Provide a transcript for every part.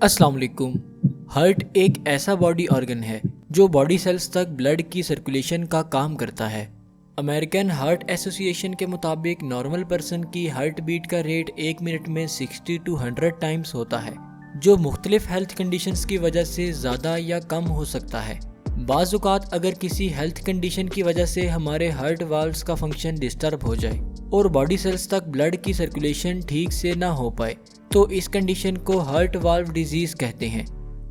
अस्सलाम वालेकुम। हार्ट एक ऐसा बॉडी ऑर्गन है जो बॉडी सेल्स तक ब्लड की सर्कुलेशन का काम करता है। अमेरिकन हार्ट एसोसिएशन के मुताबिक नॉर्मल पर्सन की हार्ट बीट का रेट 1 मिनट में 60 to 100 टाइम्स होता है, जो मुख्तलिफ हेल्थ कंडीशंस की वजह से ज़्यादा या कम हो सकता है। बाज़ औक़ात अगर किसी हेल्थ कंडीशन की वजह से हमारे हार्ट वाल्व्स का फंक्शन डिस्टर्ब हो जाए और बॉडी सेल्स तक ब्लड की सर्कुलेशन ठीक से ना हो पाए तो इस कंडीशन को हार्ट वाल्व डिजीज़ कहते हैं।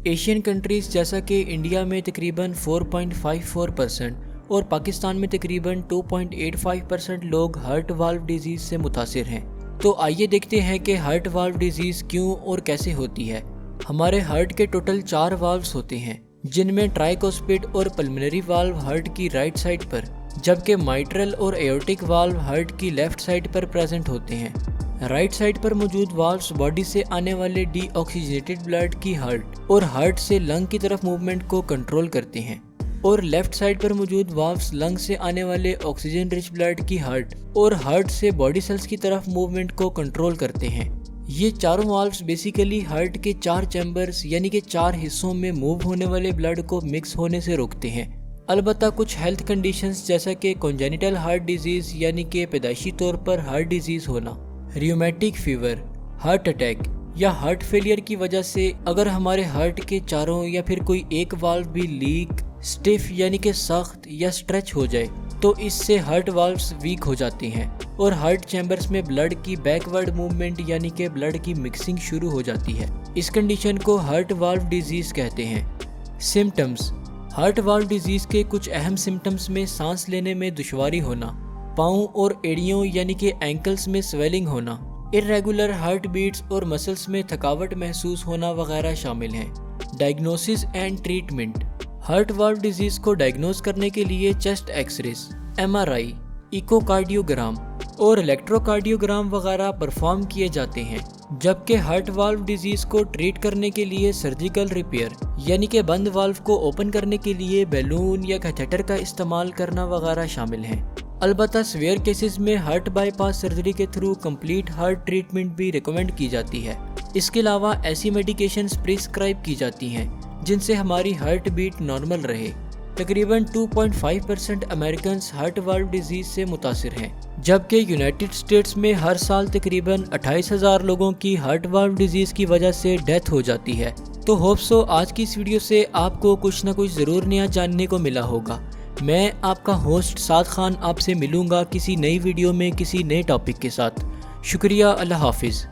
एशियन कंट्रीज़ जैसा कि इंडिया में तकरीबन 4.54% और पाकिस्तान में तकरीबन 2.85% लोग हार्ट वाल्व डिजीज़ से मुतासिर हैं। तो आइए देखते हैं कि हार्ट वाल्व डिजीज़ क्यों और कैसे होती है। हमारे हार्ट के टोटल 4 वाल्व्स होते हैं, जिनमें ट्राइकोस्पिड और पल्मोनरी वाल्व हार्ट की राइट साइड पर, जबकि माइट्रल और एओर्टिक वाल्व हार्ट की लेफ्ट साइड पर प्रेजेंट होते हैं। राइट साइड पर मौजूद वाल्व्स बॉडी से आने वाले डीऑक्सीजनेटेड ब्लड की हार्ट और हार्ट से लंग की तरफ मूवमेंट को कंट्रोल करते हैं, और लेफ्ट साइड पर मौजूद वाल्व्स लंग से आने वाले ऑक्सीजन रिच ब्लड की हार्ट और हार्ट से बॉडी सेल्स की तरफ मूवमेंट को कंट्रोल करते हैं। ये चारों वाल्व्स बेसिकली हार्ट के 4 चैम्बर्स यानी कि 4 हिस्सों में मूव होने वाले ब्लड को मिक्स होने से रोकते हैं। अलबत्ता कुछ हेल्थ कंडीशंस जैसा कि कॉन्जेनिटल हार्ट डिजीज़ यानी कि पैदाइशी तौर पर हार्ट डिजीज़ होना, rheumatic फीवर, हार्ट अटैक या हार्ट फेलियर की वजह से अगर हमारे हार्ट के चारों या फिर कोई एक वाल्व भी लीक, स्टिफ यानी कि सख्त या स्ट्रेच हो जाए तो इससे हार्ट वाल्व्स वीक हो जाती हैं और हार्ट चैम्बर्स में ब्लड की बैकवर्ड मूवमेंट यानी कि ब्लड की मिक्सिंग शुरू हो जाती है। इस कंडीशन को हार्ट वाल्व डिजीज़ कहते हैं। सिम्टम्स: हार्ट वाल्व डिजीज़ के कुछ अहम सिम्टम्स में सांस लेने में दुश्वारी होना, पाँव और एड़ियों यानी कि एंकल्स में स्वेलिंग होना, इर्रेगुलर हार्ट बीट्स और मसल्स में थकावट महसूस होना वगैरह शामिल हैं। Diagnosis and treatment: heart valve disease को डायग्नोस करने के लिए चेस्ट एक्सरेज, MRI, इकोकार्डियोग्राम और इलेक्ट्रोकार्डियोग्राम वगैरह परफॉर्म किए जाते हैं, जबकि हार्ट वाल्व डिजीज़ को ट्रीट करने के लिए सर्जिकल रिपेयर यानी कि बंद वाल्व को ओपन करने के लिए बैलून या कैथेटर का इस्तेमाल करना वगैरह शामिल हैं। अलबत्ता सीवियर केसेस में हार्ट बाईपास सर्जरी के थ्रू कंप्लीट हार्ट ट्रीटमेंट भी रिकमेंड की जाती है। इसके अलावा ऐसी मेडिकेशंस प्रिस्क्राइब की जाती हैं जिनसे हमारी हार्ट बीट नॉर्मल रहे। तकरीबन 2.5% अमेरिकन्स हार्ट वाल्व डिजीज़ से मुतासिर हैं, जबकि यूनाइटेड स्टेट्स में हर साल तकरीबन 28,000 लोगों की हार्ट वाल्व डिजीज़ की वजह से डेथ हो जाती है। तो होप सो आज की इस वीडियो से आपको कुछ ना कुछ ज़रूर नया जानने को मिला होगा। मैं आपका होस्ट साद खान आपसे मिलूंगा किसी नई वीडियो में किसी नए टॉपिक के साथ। शुक्रिया, अल्लाह हाफिज़।